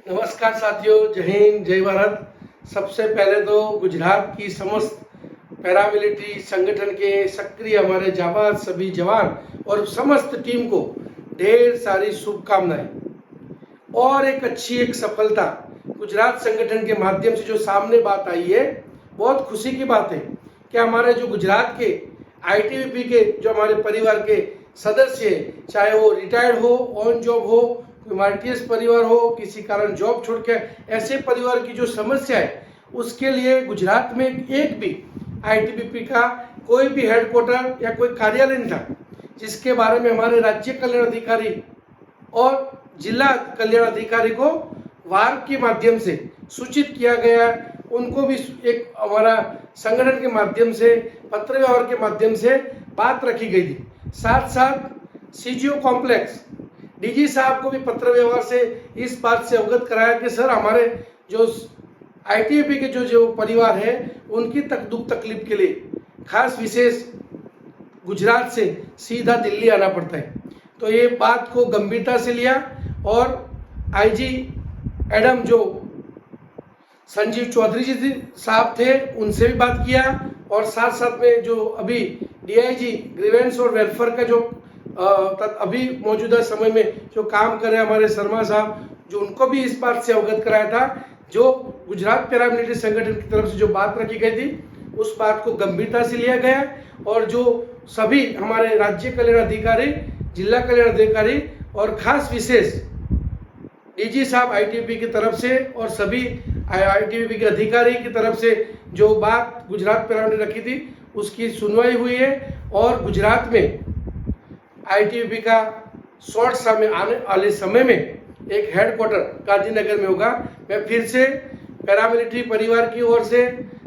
नमस्कार साथियों, जय हिंद, जय भारत। सबसे पहले तो गुजरात की समस्त पैरामिलिट्री संगठन के सक्रिय हमारे जाबाज सभी जवान और समस्त टीम को ढेर सारी शुभकामनाएं और एक सफलता गुजरात संगठन के माध्यम से जो सामने बात आई है। बहुत खुशी की बात है कि हमारे जो गुजरात के आईटीबीपी के जो हमारे परिवार के सदस्य हैं, चाहे वो रिटायर्ड हो, ऑन जॉब हो, कोई मार्टियस परिवार हो, किसी कारण जॉब छोड़ के, ऐसे परिवार की जो समस्या है उसके लिए गुजरात में एक भी आईटीबीपी का कोई भी हेडक्वार्टर या कोई कार्यालय नहीं था, जिसके बारे में हमारे राज्य कल्याण अधिकारी और जिला कल्याण अधिकारी को वार के माध्यम से सूचित किया गया। उनको भी एक हमारा संगठन के माध्यम से, पत्र व्यवहार के माध्यम से बात रखी गई थी। साथ साथ सीजीओ कॉम्प्लेक्स डीजी साहब को भी पत्र व्यवहार से इस बात से अवगत कराया कि सर, हमारे जो आईटीबीपी के जो परिवार है उनकी दुख तकलीफ के लिए खास विशेष गुजरात से सीधा दिल्ली आना पड़ता है। तो ये बात को गंभीरता से लिया और आईजी एडम जो संजीव चौधरी जी साहब थे उनसे भी बात किया, और साथ साथ में जो अभी डीआईजी ग्रीवेंस और वेलफेयर का जो अभी मौजूदा समय में जो काम कर रहे हैं हमारे शर्मा साहब, जो उनको भी इस बात से अवगत कराया था। जो गुजरात पैरामिलिट्री संगठन की तरफ से जो बात रखी गई थी उस बात को गंभीरता से लिया गया, और जो सभी हमारे राज्य कल्याण अधिकारी, जिला कल्याण अधिकारी और खास विशेष डीजी साहब आईटीबीपी की तरफ से और सभी आईटीबीपी के अधिकारी की तरफ से जो बात गुजरात पैरामिलिट्री रखी थी उसकी सुनवाई हुई है। और गुजरात में आईटीबीपी का शॉर्ट समय आने वाले समय में एक हेडक्वार्टर गांधीनगर में होगा। मैं फिर से पैरामिलिट्री परिवार की ओर से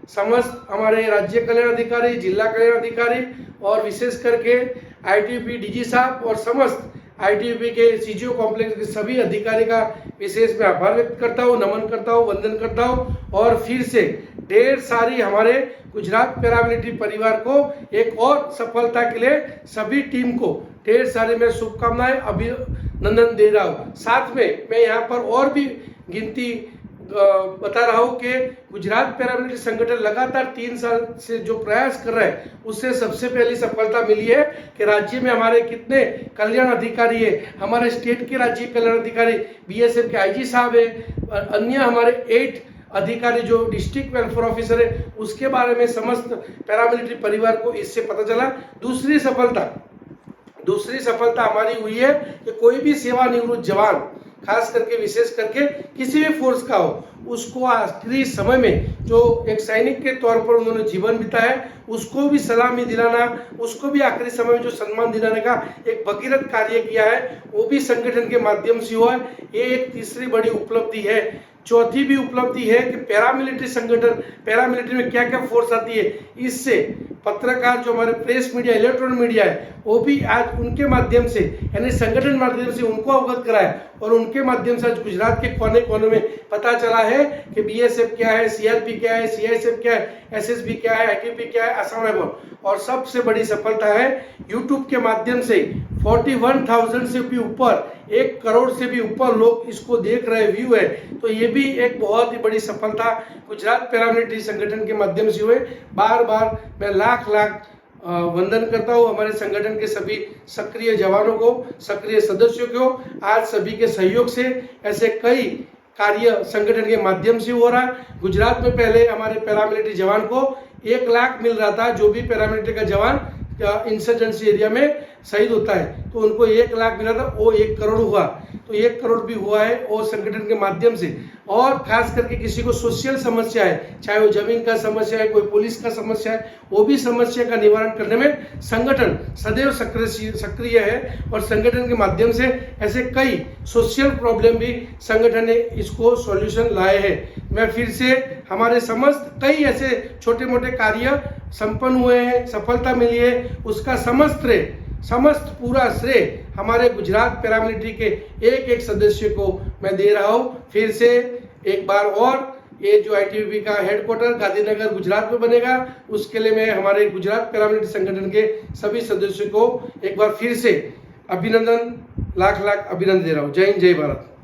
समस्त हमारे राज्य कल्याण अधिकारी, जिला कल्याण अधिकारी और विशेष करके आईटीबीपी डीजी साहब और समस्त आईटीबीपी के सीजीओ कॉम्प्लेक्स के सभी अधिकारी का विशेष मैं आभार व्यक्त करता हूँ, नमन करता हूँ, वंदन करता हूँ। और फिर से ढेर सारी हमारे गुजरात पैरामिलिट्री परिवार को एक और सफलता के लिए सभी टीम को ढेर सारी मैं शुभकामनाएं, अभिनंदन दे रहा हूँ। साथ में मैं यहाँ पर और भी गिनती बता रहा हूँ कि गुजरात पैरामिलिट्री संगठन लगातार 3 साल से जो प्रयास कर रहा है उससे सबसे पहली सफलता मिली है कि राज्य में हमारे कितने कल्याण अधिकारी है। हमारे स्टेट के राज्य कल्याण अधिकारी बीएसएफ के आईजी साहब है, अन्य हमारे 8 अधिकारी जो डिस्ट्रिक्ट वेलफेयर ऑफिसर है, उसके बारे में समस्त पैरामिलिट्री परिवार को इससे पता चला। दूसरी सफलता हमारी हुई है कि कोई भी सेवानिवृत्त जवान, खास करके विशेष करके किसी भी फोर्स का हो, उसको आखिरी समय में जो एक सैनिक के तौर पर उन्होंने जीवन बिताया है उसको भी सलामी दिलाना, उसको भी आखिरी समय में जो सम्मान दिलाने का एक भगीरथ कार्य किया है वो भी संगठन के माध्यम से हुआ है। ये एक तीसरी बड़ी उपलब्धि है। चौथी भी उपलब्धि है कि पैरामिलिट्री संगठन, पैरामिलिट्री में क्या क्या फोर्स आती है, इससे पत्रकार जो हमारे प्रेस मीडिया, इलेक्ट्रॉनिक मीडिया है वो भी आज उनके माध्यम से, यानी संगठन माध्यम से उनको अवगत कराया, और उनके माध्यम से आज गुजरात के कोने कोने में पता चला है कि बीएसएफ क्या है, सीआरपी क्या है, सीआईएसएफ क्या है, एसएसबी क्या है, आईटीबीपी क्या है, असम राइफल। और सबसे बड़ी सफलता है यूट्यूब के माध्यम से 41,000 से भी ऊपर, 1 करोड़ से भी ऊपर लोग इसको देख रहे, व्यू है। तो ये भी एक बहुत ही बड़ी सफलता गुजरात पैरामिलिट्री संगठन के माध्यम से हुए। बार बार मैं लाख वंदन करता हूँ हमारे संगठन के सभी सक्रिय जवानों को, सक्रिय सदस्यों को। आज सभी के सहयोग से ऐसे कई कार्य संगठन के माध्यम से हो रहा है। गुजरात में पहले हमारे पैरामिलिट्री जवान को 1 लाख मिल रहा था, जो भी पैरामिलिट्री का जवान इंसर्जेंसी एरिया में शहीद होता है तो उनको 1 लाख मिला था, वो 1 करोड़ हुआ। तो 1 करोड़ भी हुआ है और संगठन के माध्यम से। और खास करके किसी को सोशल समस्या है, चाहे वो जमीन का समस्या है, कोई पुलिस का समस्या है, वो भी समस्या का निवारण करने में संगठन सदैव सक्रिय है। और संगठन के माध्यम से ऐसे कई सोशल प्रॉब्लम भी संगठन ने इसको सॉल्यूशन लाए हैं। मैं फिर से हमारे समस्त कई ऐसे छोटे मोटे कार्य संपन्न हुए हैं, सफलता मिली है, उसका समस्त पूरा श्रेय हमारे गुजरात पैरामिलिट्री के एक सदस्य को मैं दे रहा हूं। फिर से एक बार और ये जो आईटीबीपी का हेडक्वार्टर गांधीनगर गुजरात में बनेगा, उसके लिए मैं हमारे गुजरात पैरामिलिट्री संगठन के सभी सदस्यों को एक बार फिर से अभिनंदन, लाख अभिनंदन दे रहा हूँ। जय हिंद, जय भारत।